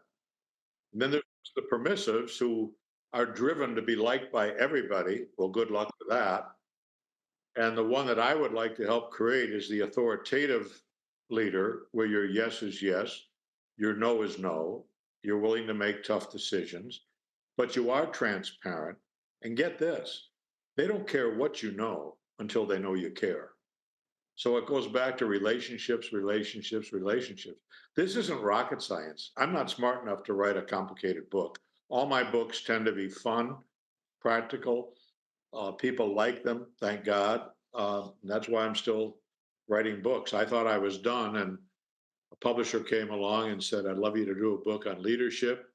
O: And then there's the permissives who are driven to be liked by everybody. Well, good luck with that. And the one that I would like to help create is the authoritative leader, where your yes is yes, your no is no, you're willing to make tough decisions, but you are transparent. And get this, they don't care what you know until they know you care. So it goes back to relationships, relationships, relationships. This isn't rocket science. I'm not smart enough to write a complicated book. All my books tend to be fun, practical. People like them, thank God. That's why I'm still writing books. I thought I was done, and a publisher came along and said, I'd love you to do a book on leadership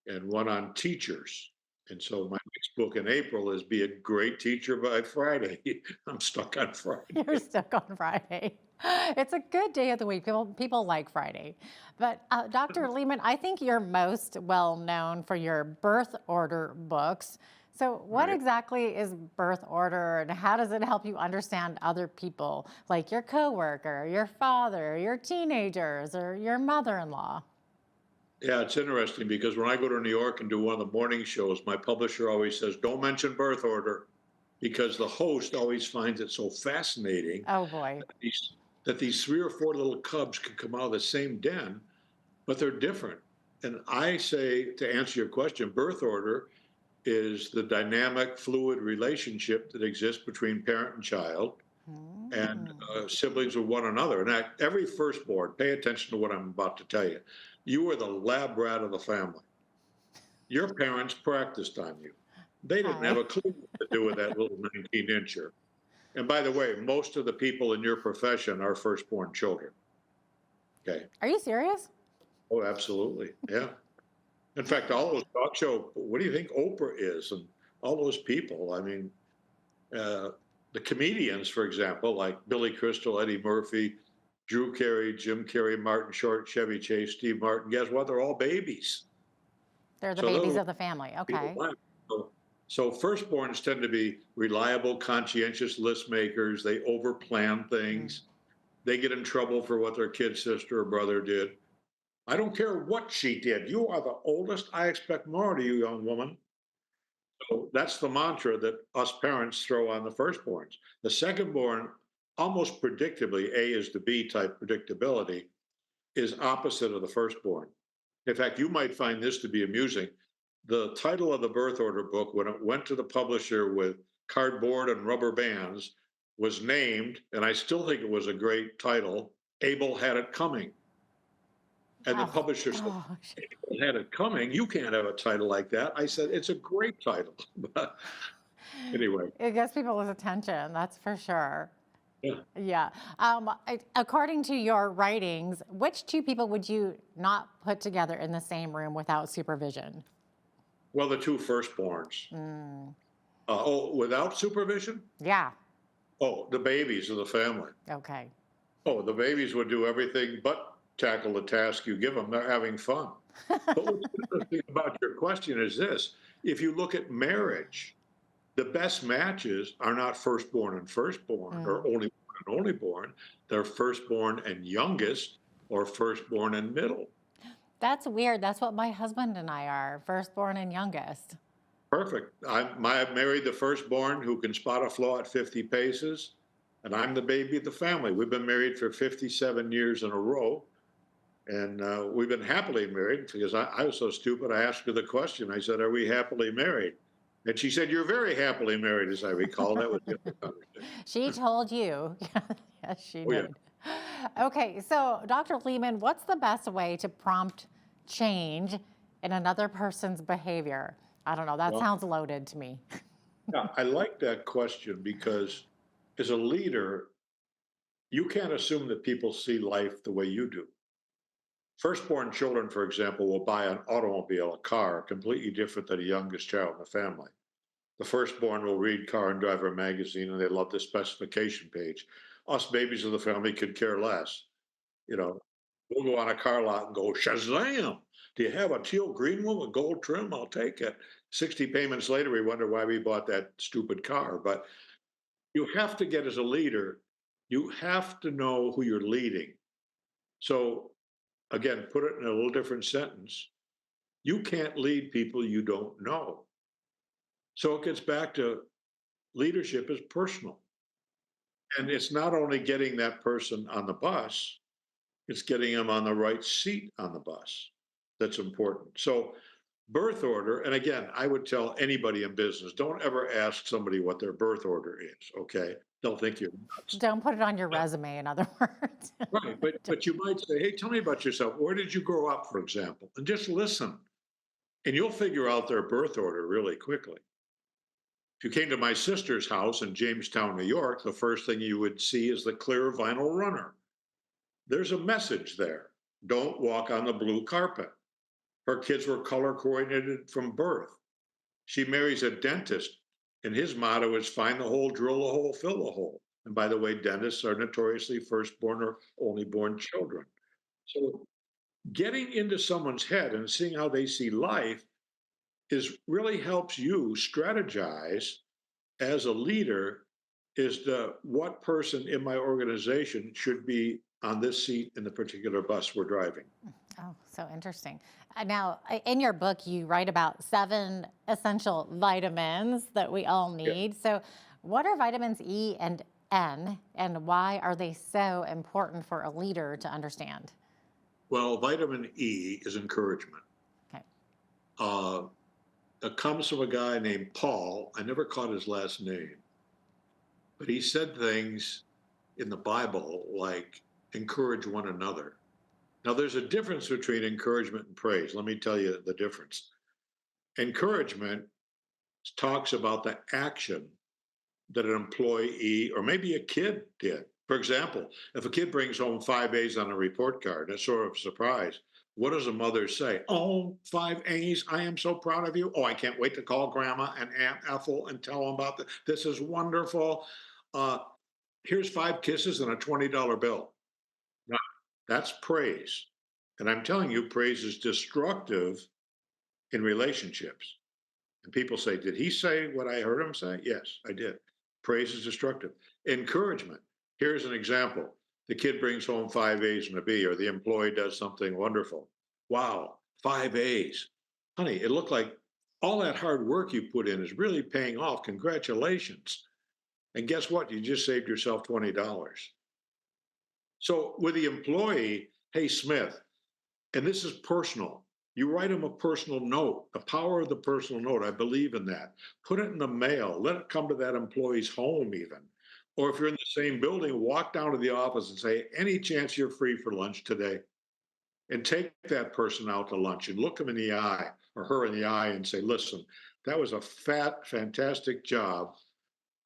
O: and one on teachers. And so my next book in April is Be a Great Teacher by Friday. I'm stuck on Friday.
H: You're stuck on Friday. It's a good day of the week. People like Friday. But Dr. Lehman, I think you're most well known for your birth order books. So what exactly is birth order, and how does it help you understand other people, like your coworker, your father, your teenagers, or your mother-in-law?
O: Yeah, it's interesting because when I go to New York and do one of the morning shows, my publisher always says, don't mention birth order, because the host always finds it so fascinating.
H: Oh, boy.
O: That these 3 or 4 little cubs can come out of the same den, but they're different. And I say, to answer your question, birth order is the dynamic, fluid relationship that exists between parent and child and siblings with one another. And every firstborn, pay attention to what I'm about to tell you. You are the lab rat of the family. Your parents practiced on you. They didn't have a clue what to do with that little 19-incher. And by the way, most of the people in your profession are firstborn children. Okay.
H: Are you serious?
O: Oh, absolutely. Yeah. In fact, all those talk show, what do you think Oprah is? And all those people, I mean, the comedians, for example, like Billy Crystal, Eddie Murphy, Drew Carey, Jim Carrey, Martin Short, Chevy Chase, Steve Martin, guess what? They're all babies.
H: They're the babies of the family. Okay.
O: So firstborns tend to be reliable, conscientious list makers. They overplan things. They get in trouble for what their kid sister or brother did. I don't care what she did. You are the oldest. I expect more of you, young woman. So that's the mantra that us parents throw on the firstborns. The secondborn, almost predictably, A is to B type predictability, is opposite of the firstborn. In fact, you might find this to be amusing. The title of the birth order book, when it went to the publisher with cardboard and rubber bands, was named, and I still think it was a great title, Abel Had It Coming. And the publisher said, Abel Had It Coming? You can't have a title like that. I said, it's a great title. But anyway.
H: It gets people's attention, that's for sure.
O: Yeah.
H: Yeah. According to your writings, which two people would you not put together in the same room without supervision?
O: Well, the two firstborns. Without supervision?
H: Yeah.
O: Oh, the babies of the family.
H: Okay.
O: Oh, the babies would do everything but tackle the task you give them. They're having fun. But what's interesting about your question is this. If you look at marriage, the best matches are not firstborn and firstborn or only born and only born. They're firstborn and youngest or firstborn and middle.
H: That's weird. That's what my husband and I are, firstborn and youngest.
O: Perfect. I married the firstborn who can spot a flaw at 50 paces, and I'm the baby of the family. We've been married for 57 years in a row, and we've been happily married because I was so stupid. I asked her the question. I said, are we happily married? And she said, you're very happily married, as I recall. That was the other conversation.
H: She told you. Yes, she did.
O: Yeah.
H: Okay, so Dr. Lehman, what's the best way to prompt change in another person's behavior? I don't know, that sounds loaded to me.
O: Yeah, I like that question because as a leader, you can't assume that people see life the way you do. Firstborn children, for example, will buy an automobile, a car, completely different than the youngest child in the family. The firstborn will read Car and Driver magazine and they love the specification page. Us babies of the family could care less. You know, we'll go on a car lot and go, Shazam! Do you have a teal green one with gold trim? I'll take it. 60 payments later, we wonder why we bought that stupid car. But you have to get, as a leader, you have to know who you're leading. So again, put it in a little different sentence. You can't lead people you don't know. So it gets back to leadership is personal. And it's not only getting that person on the bus, it's getting them on the right seat on the bus that's important. So birth order, and again, I would tell anybody in business, don't ever ask somebody what their birth order is, okay? They'll think you're nuts.
H: Don't put it on your resume, in other words.
O: Right, but you might say, hey, tell me about yourself. Where did you grow up, for example? And just listen. And you'll figure out their birth order really quickly. If you came to my sister's house in Jamestown, New York, the first thing you would see is the clear vinyl runner. There's a message there. Don't walk on the blue carpet. Her kids were color coordinated from birth. She marries a dentist, and his motto is find the hole, drill the hole, fill the hole. And by the way, dentists are notoriously firstborn or only born children. So getting into someone's head and seeing how they see life really helps you strategize as a leader is what person in my organization should be on this seat in the particular bus we're driving.
H: Oh, so interesting. Now, in your book, you write about 7 essential vitamins that we all need. So what are vitamins E and N, and why are they so important for a leader to understand?
O: Well, vitamin E is encouragement.
H: Okay.
O: It comes from a guy named Paul. I never caught his last name, but he said things in the Bible like encourage one another. Now, there's a difference between encouragement and praise. Let me tell you the difference. Encouragement talks about the action that an employee or maybe a kid did. For example, if a kid brings home 5 A's on a report card, that's sort of a surprise. What does a mother say? Oh, 5 A's, I am so proud of you. Oh, I can't wait to call Grandma and Aunt Ethel and tell them about this is wonderful. Here's 5 kisses and a $20 bill. Now, that's praise. And I'm telling you, praise is destructive in relationships. And people say, did he say what I heard him say? Yes, I did. Praise is destructive. Encouragement. Here's an example. The kid brings home 5 A's and a B, or the employee does something wonderful. Wow, 5 A's. Honey, it looked like all that hard work you put in is really paying off. Congratulations. And guess what? You just saved yourself $20. So with the employee, hey, Smith, and this is personal. You write them a personal note, the power of the personal note. I believe in that. Put it in the mail. Let it come to that employee's home even. Or if you're in the same building, walk down to the office and say, any chance you're free for lunch today? And take that person out to lunch and look them in the eye or her in the eye and say, listen, that was a fantastic job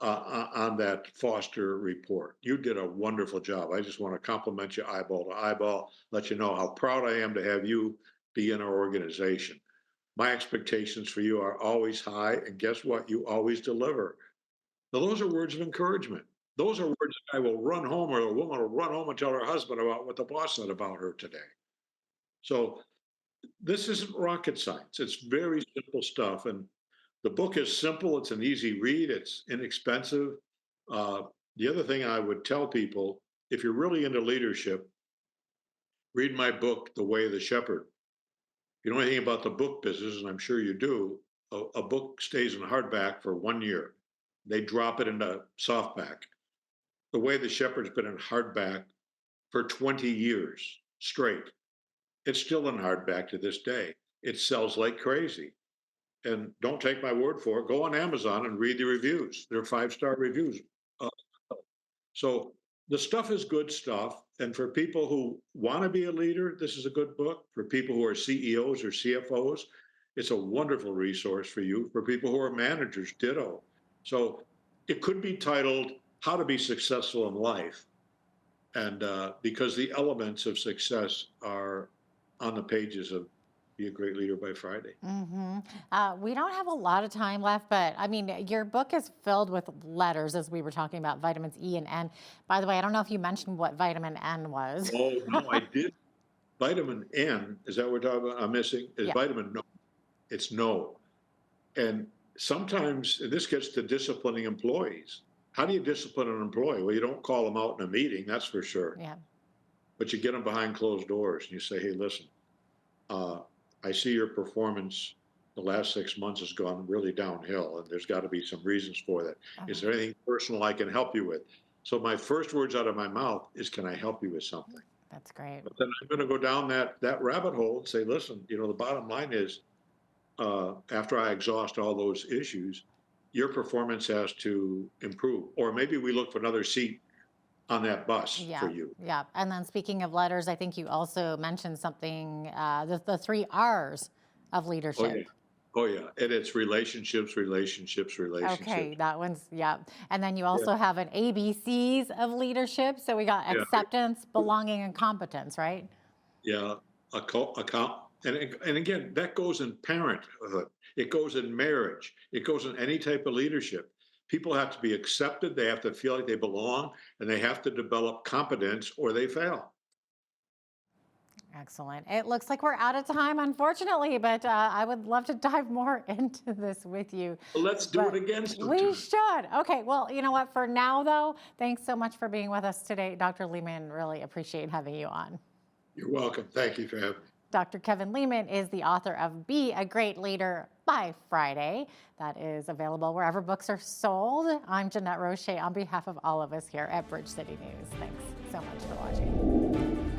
O: on that Foster report. You did a wonderful job. I just want to compliment you eyeball to eyeball, let you know how proud I am to have you be in our organization. My expectations for you are always high, and guess what? You always deliver. Now, those are words of encouragement. Those are words that I will run home, or a woman will run home and tell her husband about what the boss said about her today. So this isn't rocket science. It's very simple stuff. And the book is simple. It's an easy read. It's inexpensive. The other thing I would tell people, if you're really into leadership, read my book, The Way of the Shepherd. If you know anything about the book business, and I'm sure you do, a book stays in hardback for 1 year. They drop it into softback. The Way of the Shepherd's been in hardback for 20 years straight. It's still in hardback to this day. It sells like crazy. And don't take my word for it. Go on Amazon and read the reviews. They're 5-star reviews. So the stuff is good stuff. And for people who want to be a leader, this is a good book. For people who are CEOs or CFOs, it's a wonderful resource for you. For people who are managers, ditto. So it could be titled How to Be Successful in Life. And because the elements of success are on the pages of be a great leader by Friday.
H: We don't have a lot of time left, but I mean, your book is filled with letters, as we were talking about vitamins E and N. By the way, I don't know if you mentioned what vitamin N was.
O: Oh, no, I did. Vitamin N, is that what we're talking about? I'm missing? Is vitamin no. It's no. And sometimes, and this gets to disciplining employees. How do you discipline an employee? Well, you don't call them out in a meeting, that's for sure.
H: Yeah.
O: But you get them behind closed doors and you say, hey, listen, I see your performance the last 6 months has gone really downhill, and there's got to be some reasons for that. Is there anything personal I can help you with? So my first words out of my mouth is, can I help you with something?
H: That's great.
O: But then I'm going to go down that rabbit hole and say, listen, you know, the bottom line is, after I exhaust all those issues, your performance has to improve. Or maybe we look for another seat on that bus for you.
H: Yeah. And then speaking of letters, I think you also mentioned something, the 3 R's of leadership.
O: Oh, yeah. And it's relationships.
H: Okay, that one's, And then you also have an ABCs of leadership. So we got acceptance, belonging, and competence, right?
O: Yeah. And again, that goes in parenthood. It goes in marriage. It goes in any type of leadership. People have to be accepted. They have to feel like they belong, and they have to develop competence or they fail.
H: Excellent. It looks like we're out of time, unfortunately, but I would love to dive more into this with you.
O: Well, let's do it again sometime.
H: We should. Okay, well, you know what? For now, though, thanks so much for being with us today, Dr. Lehman. Really appreciate having you on.
O: You're welcome. Thank you for having me.
H: Dr. Kevin Lehman is the author of Be a Great Leader by Friday. That is available wherever books are sold. I'm Jeanette Roche on behalf of all of us here at Bridge City News. Thanks so much for watching.